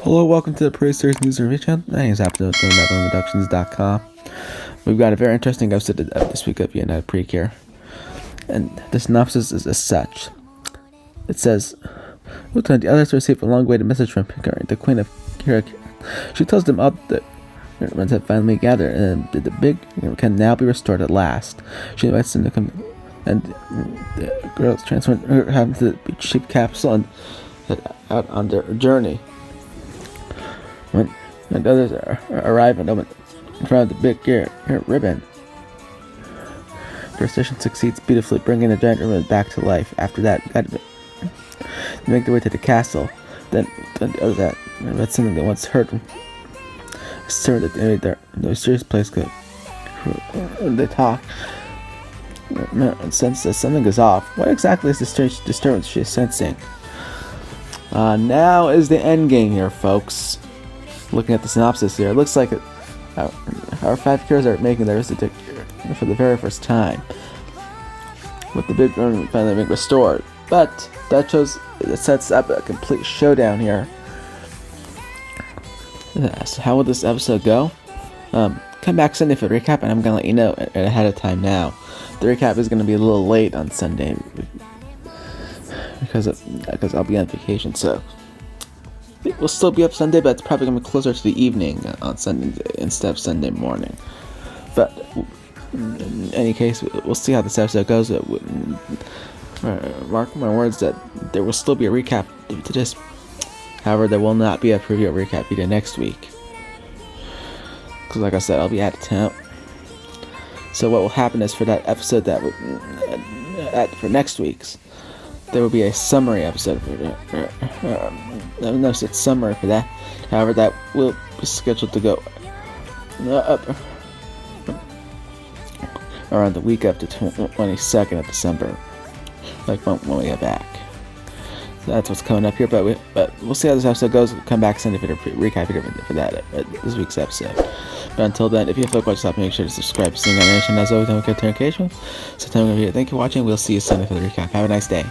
Hello, welcome to the Precure News Review channel. My name is Productions.com. We've got a very interesting episode this week of Precure. And the synopsis is as such. It says, Lieutenant, the others received a long-awaited message from Precure, the Queen of Kirakiland. She tells them all that the ones have finally gathered, and the big can now be restored at last. She invites them to come, and the girls transfer her to the ship capsule and head out on their journey. When the others arrive and open in front of the big gear ribbon, their station succeeds beautifully, bringing the giant ribbon back to life. After that, they make their way to the castle. Then the others read something they once heard from a servant that they made their mysterious place good. They talk and sense that something is off. What exactly is the strange disturbance she is sensing? Now is the end game here, folks. Looking at the synopsis here, it looks like our five heroes are making their visit for the very first time, with the big room finally being restored. But that sets up a complete showdown here. So how will this episode go? Come back Sunday for the recap, and I'm gonna let you know ahead of time now. The recap is gonna be a little late on Sunday because I'll be on vacation, so it will still be up Sunday, but it's probably gonna be closer to the evening on Sunday instead of Sunday morning. But in any case, we'll see how this episode goes. Mark my words that there will still be a recap to this. However, there will not be a preview or recap video next week, because like I said, I'll be out of town. So what will happen is for that episode for next week's, there will be a summary episode no such summary for that. However, that will be scheduled to go up around the week up to 22nd of December, like when we get back. So that's what's coming up here, but we'll see how this episode goes. We'll come back Sunday for the recap for that this week's episode. But until then, if you feel like watching stuff, make sure to subscribe to Sing Animation. As always, don't forget to turn notifications. So thank you for watching. We'll see you Sunday for the recap. Have a nice day.